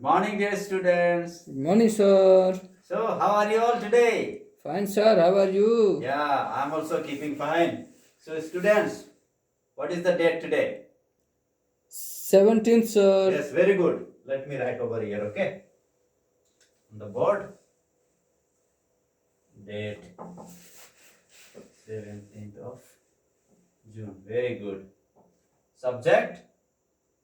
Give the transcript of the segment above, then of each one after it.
Morning, dear students. Good morning, sir. So, how are you all today? Fine, sir. How are you? Yeah, I'm also keeping fine. So, students, what is the date today? 17th, sir. Yes, very good. Let me write over here, okay? On the board. Date 17th of June. Very good. Subject?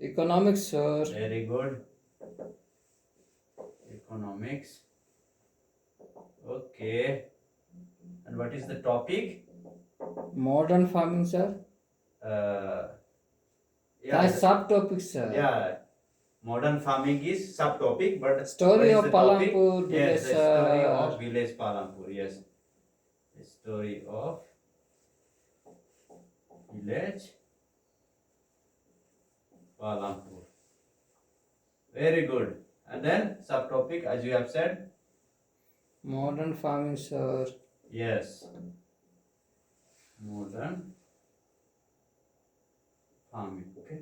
Economics, sir. Very good. Economics. Okay. And what is the topic? Modern farming, sir. Yeah, That's subtopic, sir. yeah. Modern farming is subtopic, but Story what is of the topic? Palampur Yes, village, the story sir. of village Palampur. Yes, the story of village Palampur. Very good. And then subtopic, as you have said. Modern farming, sir. Yes, modern farming. Okay.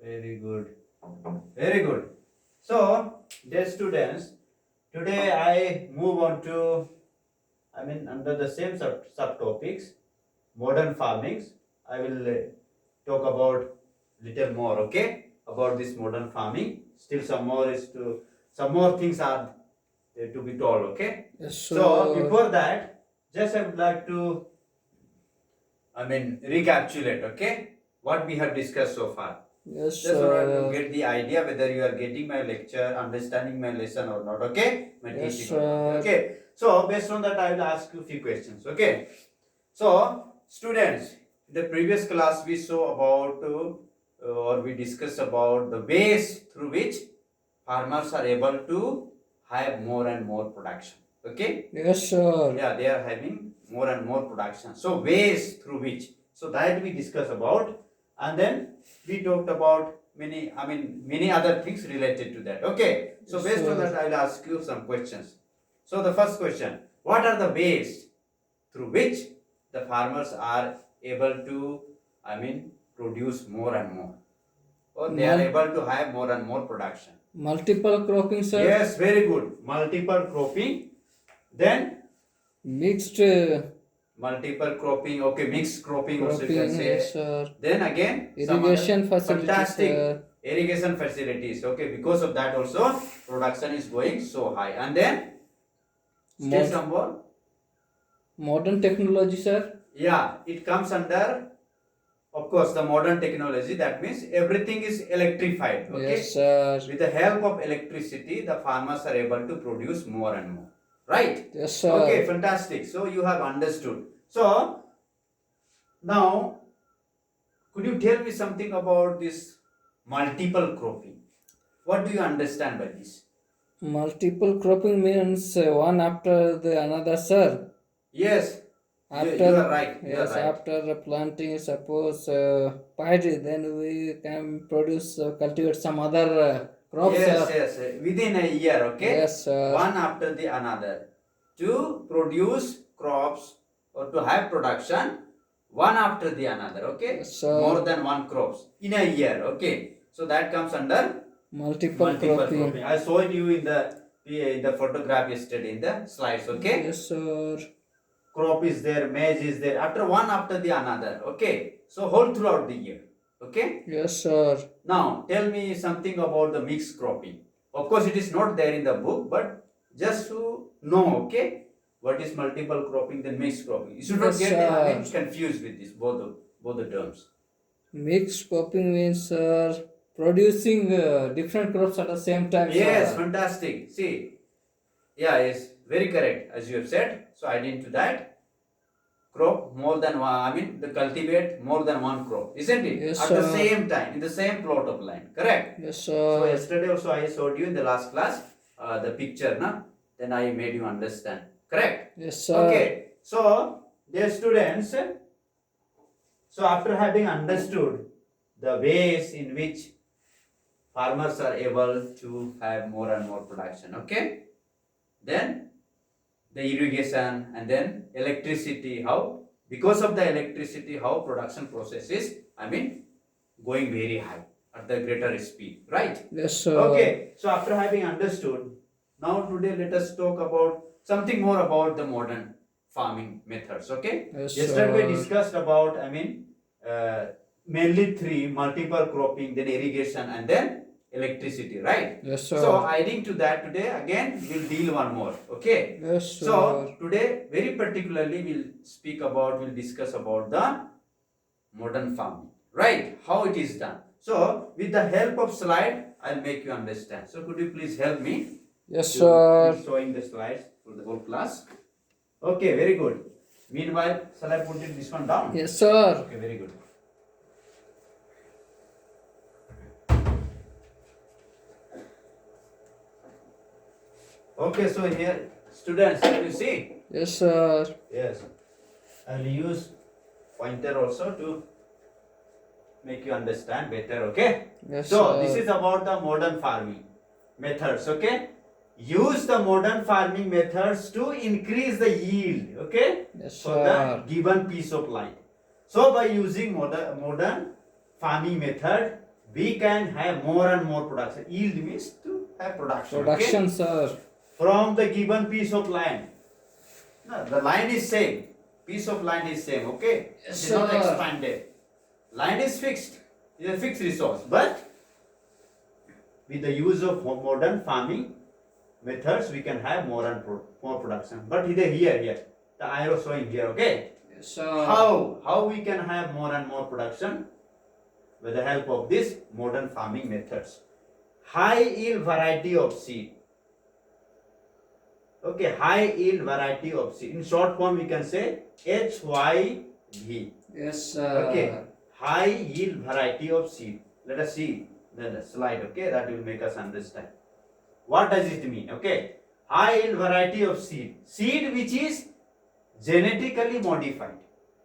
Very good. Very good. So, dear students, today I move on to, under the same subtopics, modern farmings. I will talk about little more, okay, about this modern farming. Still, some more things are to be told, okay. Yes, So, sir. before that, just I would like to, recapitulate, okay, what we have discussed so far. Yes, Just want to sir. get the idea whether you are getting my lecture, understanding my lesson or not, okay? My Yes, teaching or not, sir. okay? So, based on that, I will ask you a few questions, okay? So, students, in the previous class we saw about, or we discussed about the ways through which farmers are able to have more and more production, okay? Yes, sir. Yeah, they are having more and more production. So ways through which, so that we discuss about, and then we talked about many other things related to that. Okay, so Yes, based on sir. that, I'll ask you some questions. So the first question: what are the ways through which the farmers are able to, produce more and more, or they are Mul- able to have more and more production? Multiple cropping, sir. Yes, very good. Multiple cropping. Then Mixed multiple cropping, okay, mixed cropping also you can cropping, say. yes, sir. Then again, some Irrigation other facilities, fantastic sir. irrigation facilities, okay, because of that also production is going so high. And then still Mod- some more, modern technology, sir. yeah, it comes under, of course, the modern technology. That means everything is electrified, okay. Yes, sir. With the help of electricity, the farmers are able to produce more and more, right? Yes, sir. Okay, fantastic. So you have understood. So now, could you tell me something about this multiple cropping? What do you understand by this? Multiple cropping means one after the another, sir. Yes, you After are right. You are yes, right. after planting, suppose paddy, then we can produce cultivate some other crops, Yes, sir. yes. Within a year, okay? Yes, sir. One after the another. To produce crops or to have production, one after the another, okay? Yes, sir. More than one crops in a year, okay? So that comes under Multiple multiple cropping. cropping. I showed you in the photograph yesterday in the slides, okay? Yes, sir. Crop is there, maize is there, after the another, okay? So whole throughout the year, okay? Yes, sir. Now tell me something about the mixed cropping. Of course, it is not there in the book, but just to know, okay, what is multiple cropping, then mixed cropping. You should not Yes, get sir. confused with this both the terms. Mixed cropping means producing different crops at the same time, Yes, sir. fantastic. See, yeah, it's very correct as you have said. So add into that crop more than one. The cultivate more than one crop, isn't it? Yes, At the sir. same time, in the same plot of land. Correct. Yes, So sir. yesterday also I showed you in the last class the picture, na? Then I made you understand. Correct. Yes, sir. Okay. So dear students, so after having understood the ways in which farmers are able to have more and more production, okay, then the irrigation and then electricity, how because of the electricity how production process is going very high, at the greater speed, right? Yes, sir. Okay, so after having understood, now today let us talk about something more about the modern farming methods. Okay, Yes, yesterday we sir. discussed about, uh, mainly three: multiple cropping, then irrigation, and then electricity, right? Yes, So sir. adding to that, today again we'll deal one more. Okay, Yes, so sir. today very particularly we'll discuss about the modern farming, right? How it is done. So with the help of slide, I'll make you understand. So could you please help me Yes, to sir. keep showing the slides for the whole class? Okay, very good. Meanwhile, shall I put this one down? Yes, sir. Okay, very good. Okay, so here, students, can you see? Yes, sir. Yes. I'll use pointer also to make you understand better, okay? Yes, So sir. this is about the modern farming methods, okay? Use the modern farming methods to increase the yield, okay? Yes, For the sir. given piece of land. So by using modern farming method, we can have more and more production. Yield means to have production, Production, okay? sir. From the given piece of land. No, the line is same. Piece of land is same, okay? Yes, It is not sir. expanded. Land is fixed. It is a fixed resource. But with the use of modern farming methods, we can have more and more production. But here, the arrow showing here, okay? Yes, sir. How we can have more and more production with the help of this modern farming methods. High yield variety of seed. Okay, high yield variety of seed. In short form, we can say HYV. Yes, sir. Okay, high yield variety of seed. Let us see the slide. Okay, that will make us understand. What does it mean? Okay, high yield variety of seed. Seed which is genetically modified.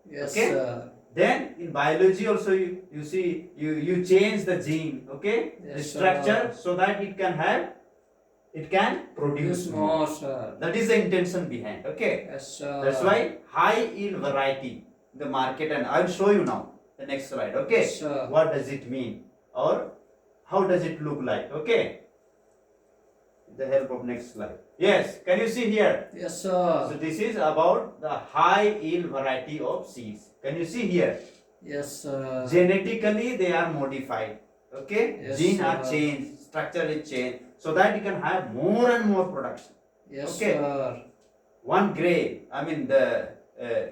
Yes, Okay. sir. Then in biology also you see you change the gene. Okay, the Yes, structure sir. so that it can produce Use more. more, sir. That is the intention behind. Okay. Yes, sir. That's why high yield variety in the market, and I'll show you now the next slide. Okay. Yes, sir. What does it mean or how does it look like? Okay. With the help of next slide. Yes. Can you see here? Yes, So sir. this is about the high yield variety of seeds. Can you see here? Yes, sir. Genetically they are modified. Okay. Yes, Gene are sir. changed, structure is changed, so that you can have more and more production. Yes, Okay. sir. One grain, the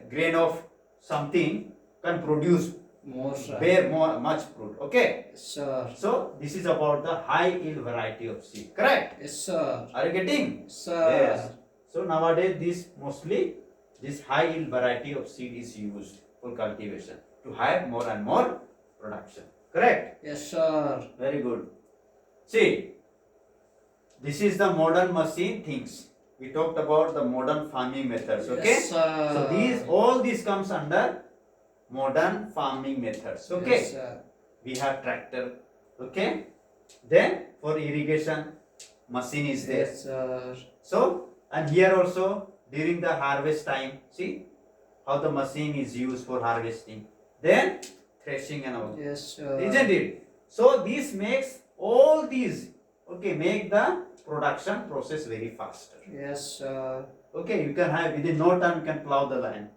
grain of something can produce, More, sir. bear much fruit. Okay. Yes, sir. So this is about the high yield variety of seed. Correct? Yes, sir. Are you getting? Yes, sir. Yes. So nowadays this high yield variety of seed is used for cultivation to have more and more production. Correct? Yes, sir. Very good. See, this is the modern machine things. We talked about the modern farming methods. Okay. Yes, sir. So all these comes under modern farming methods. Okay. Yes, sir. We have tractor. Okay. Then for irrigation, machine is there. Yes, sir. So and here also during the harvest time, see how the machine is used for harvesting. Then threshing and all. Yes, sir. Isn't it? So this makes all these, okay, make the production process very faster. Yes, sir. Okay, you can have within no time you can plow the land.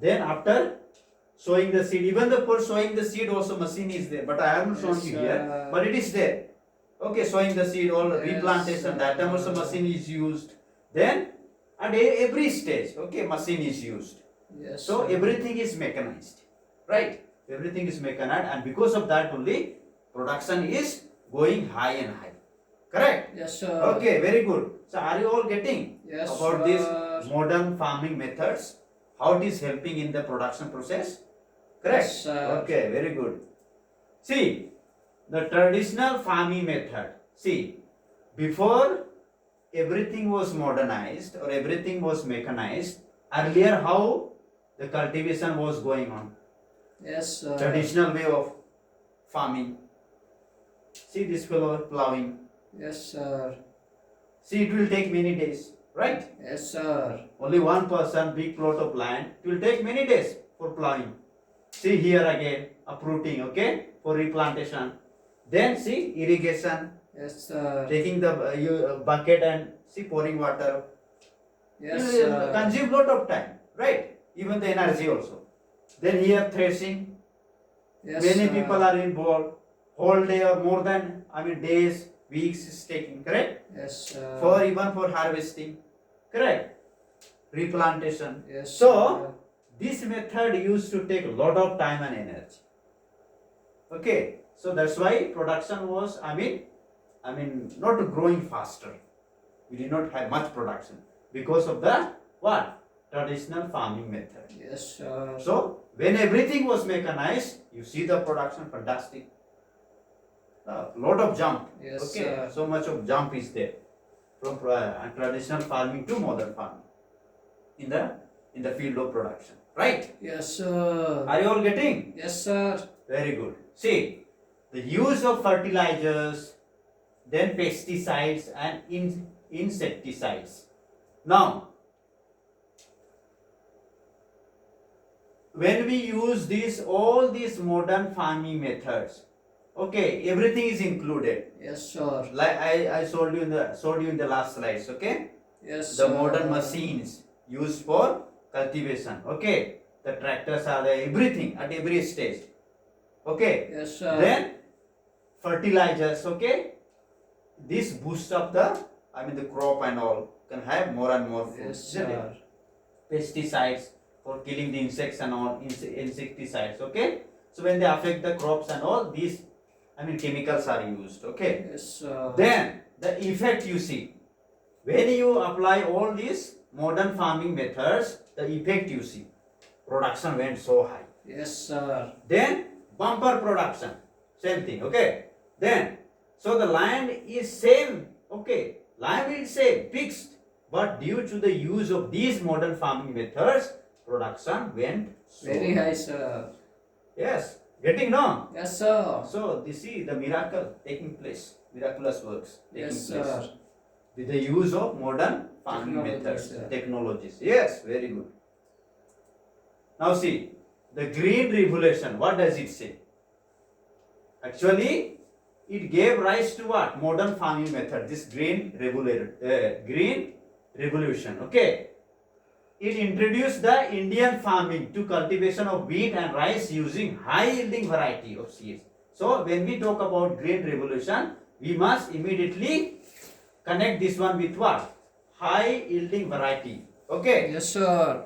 Then after sowing the seed, even for sowing the seed also machine is there, but I haven't shown Yes, you here, sir. but it is there. Okay, sowing the seed, all Yes, replantation, that time also sir. machine is used. Then at every stage, okay, machine is used. Yes, So sir. everything is mechanized, right? Everything is mechanized, and because of that only production is going high and high. Correct? Yes, sir. Okay, very good. So are you all getting Yes, about sir. these modern farming methods? How it is helping in the production process? Correct? Yes, sir. Okay, very good. See, the traditional farming method. See, before everything was modernized or everything was mechanized, earlier how the cultivation was going on? Yes, sir. Traditional way of farming. See this fellow plowing. Yes, sir. See, it will take many days, right? Yes, sir. Only one person, big plot of land, it will take many days for plowing. See here again, uprooting, okay? for replantation. Then see irrigation, Yes, sir. taking the bucket and see pouring water. Yes, You will sir. consume lot of time, right? Even the energy also. Then here threshing. Yes, Many sir. people are involved. Whole day or more than days, weeks is taking, correct? Yes, sir. For even for harvesting, correct? Replantation. Yes, So sir. this method used to take a lot of time and energy. Okay, so that's why production was not growing faster. We did not have much production because of the what? Traditional farming method. Yes, sir. So when everything was mechanized, you see the production fantastic. A lot of jump. Yes, Okay, sir. so much of jump is there from traditional farming to modern farming in the field of production. Right? Yes, sir. Are you all getting? Yes, sir. Very good. See, the use of fertilizers, then pesticides and insecticides. Now, when we use all these modern farming methods, okay, everything is included. Yes, sir. Like I showed you in the last slides, okay? Yes, The sir. modern machines used for cultivation, okay? The tractors are there, everything at every stage, okay? Yes, sir. Then fertilizers, okay? This boosts up the crop and all, can have more and more food. Yes, isn't it? sir. Pesticides for killing the insects and all, insecticides, okay? So when they affect the crops and all, these chemicals are used, okay? Yes, sir. Then the effect you see, when you apply all these modern farming methods, the effect you see, production went so high. Yes, sir. Then bumper production, same thing, okay? Then, so the land is same, okay? Land is same, fixed, but due to the use of these modern farming methods, production went so Very high, sir. Yes, getting no? Yes, sir. So this is the miracle taking place, miraculous works taking Yes, place sir. with the use of modern farming Technologies, methods, sir. technologies. Yes, very good. Now see, the green revolution, what does it say? Actually, it gave rise to what? Modern farming method, this green revolution, okay? It introduced the Indian farming to cultivation of wheat and rice using high yielding variety of seeds. So when we talk about green revolution, we must immediately connect this one with what? High yielding variety. Okay? Yes, sir.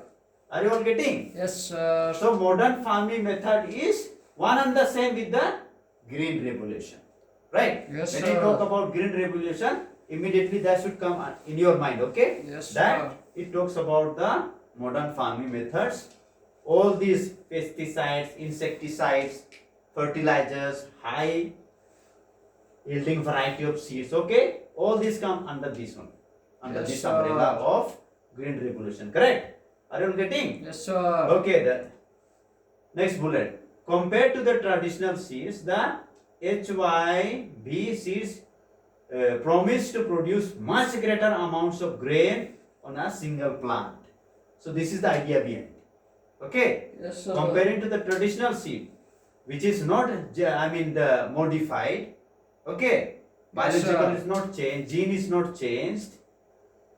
Are you all getting? Yes, sir. So modern farming method is one and the same with the green revolution. Right? Yes, when sir. you talk about green revolution, immediately that should come in your mind, okay? Yes, That sir. it talks about the modern farming methods. All these pesticides, insecticides, fertilizers, high yielding variety of seeds, okay? All these come under this one, under Yes, this sir. umbrella of green revolution, correct? Are you all getting? Yes, sir. Okay, the next bullet. Compared to the traditional seeds, the HYB seeds promise to produce much greater amounts of grain on a single plant. So this is the idea behind. Okay, Yes, sir. comparing to the traditional seed, which is not the modified. Okay, Yes, biological sir. is not changed, gene is not changed.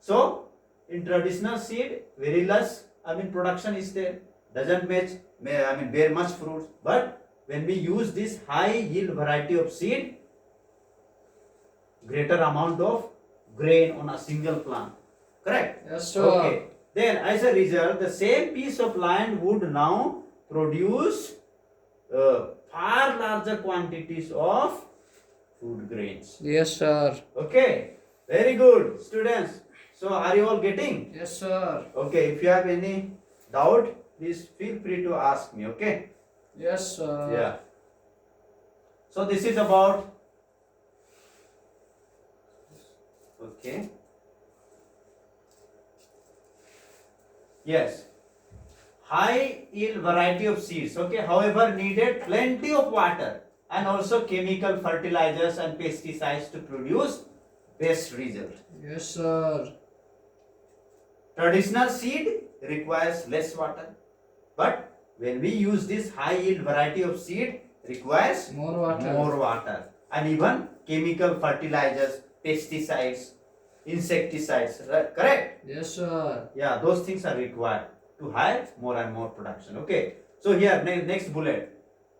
So in traditional seed, very less production is there, doesn't bear much fruits. But when we use this high yield variety of seed, greater amount of grain on a single plant, correct? Yes, sir. Okay, then as a result, the same piece of land would now produce far larger quantities of food grains. Yes, sir. Okay, very good, students. So are you all getting? Yes, sir. Okay, if you have any doubt, please feel free to ask me. Okay. Yes, sir. Yeah. So this is about. Okay. Yes. High yield variety of seeds. Okay. However, needed plenty of water and also chemical fertilizers and pesticides to produce best result. Yes, sir. Traditional seed requires less water, but when we use this high yield variety of seed, requires More water. more water. And even chemical fertilizers, pesticides, insecticides, right? Correct? Yes, sir. Yeah, those things are required to have more and more production. Okay. So here, next bullet.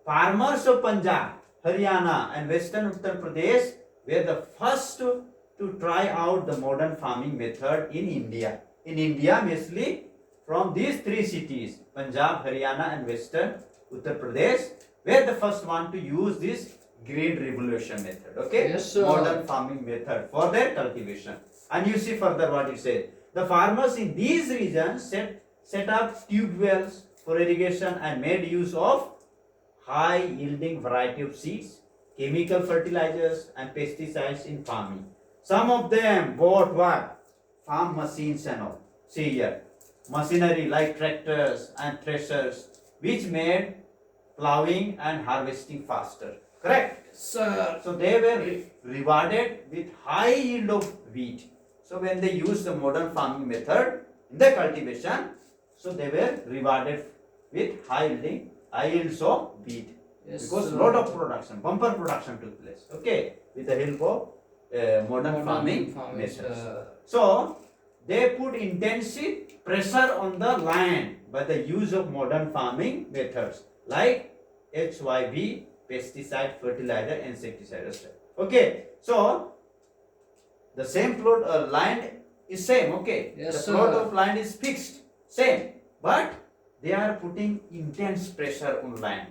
Farmers of Punjab, Haryana and Western Uttar Pradesh were the first to try out the modern farming method in India. In India, mostly from these three cities, Punjab, Haryana and Western Uttar Pradesh, were the first one to use this green revolution method. Okay. Yes, sir. Modern farming method for their cultivation. And you see further what it says. The farmers in these regions set up tube wells for irrigation and made use of high yielding variety of seeds, chemical fertilizers and pesticides in farming. Some of them bought what? Farm machines and all. See here. Machinery like tractors and threshers which made plowing and harvesting faster. Correct? Sir. So they were rewarded with high yield of wheat. So when they used the modern farming method in the cultivation, so they were rewarded with high yields of wheat. Yes, Because sir. lot of production, bumper production took place. Okay, with the help of modern farming methods. sir. So they put intensive pressure on the land by the use of modern farming methods like HYB, pesticide, fertilizer, insecticide, etc. Okay, so the same plot land is same. Okay, Yes, the plot sir. of land is fixed, same, but they are putting intense pressure on land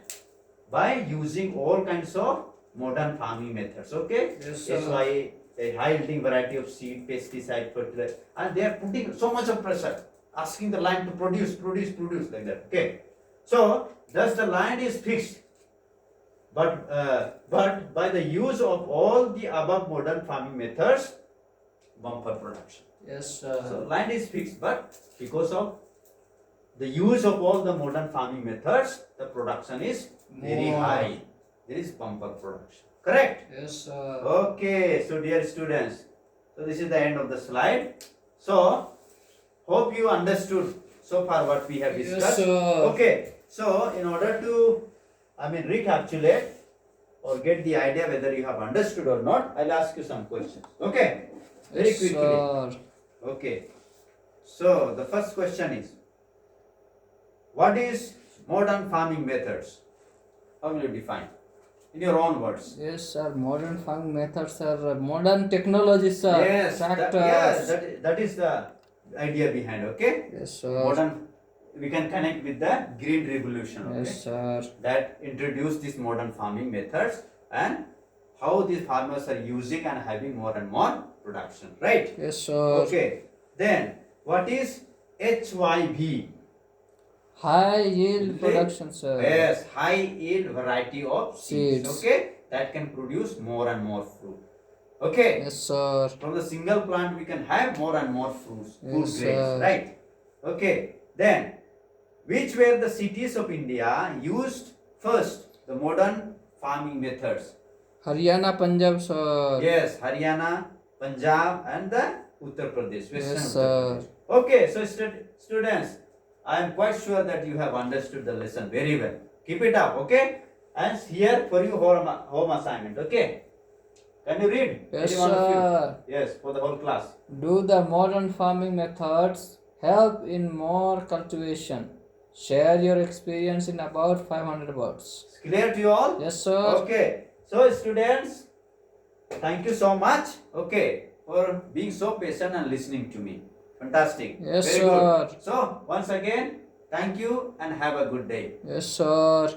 by using all kinds of modern farming methods. Okay, Yes, that's sir. why a high yielding variety of seed, pesticide, fertilizer, and they are putting so much of pressure, asking the land to produce like that. Okay, so thus the land is fixed, but by the use of all the above modern farming methods, bumper production. Yes, So sir. land is fixed, but because of the use of all the modern farming methods, the production is very More. high. There is bumper production. Correct? Yes, sir. Okay, so dear students, so this is the end of the slide. So, hope you understood so far what we have Yes, discussed. sir. Okay, so in order to, recapitulate or get the idea whether you have understood or not, I'll ask you some questions. Okay, very Yes, quickly. sir. Okay, so the first question is, what is modern farming methods? How will you define? In your own words. Yes, sir. Modern farming methods are modern technology, sir. Yes, Tractors. that is the idea behind. Okay, Yes, sir. modern. We can connect with the green revolution. Okay, Yes, sir. that introduced these modern farming methods and how these farmers are using and having more and more production. Right. Yes, sir. Okay. Then what is HYV? High yield Okay. production, sir. Yes, high yield variety of seeds. Seeds. Okay, that can produce more and more fruit. Okay, Yes, sir. from the single plant we can have more and more fruits, food Yes, grains, sir. right? Okay, then which were the cities of India used first the modern farming methods? Haryana, Punjab, sir. Yes, Haryana, Punjab, and the Uttar Pradesh, Western Yes, Uttar sir. Pradesh. Okay, so students, I am quite sure that you have understood the lesson very well. Keep it up, okay? And here for you home assignment, okay? Can you read? Yes, Any one of you? sir. Yes, for the whole class. Do the modern farming methods help in more cultivation? Share your experience in about 500 words. It's clear to you all? Yes, sir. Okay. So students, thank you so much, okay, for being so patient and listening to me. Fantastic. Yes, Very sir. good. So once again, thank you and have a good day. Yes, sir.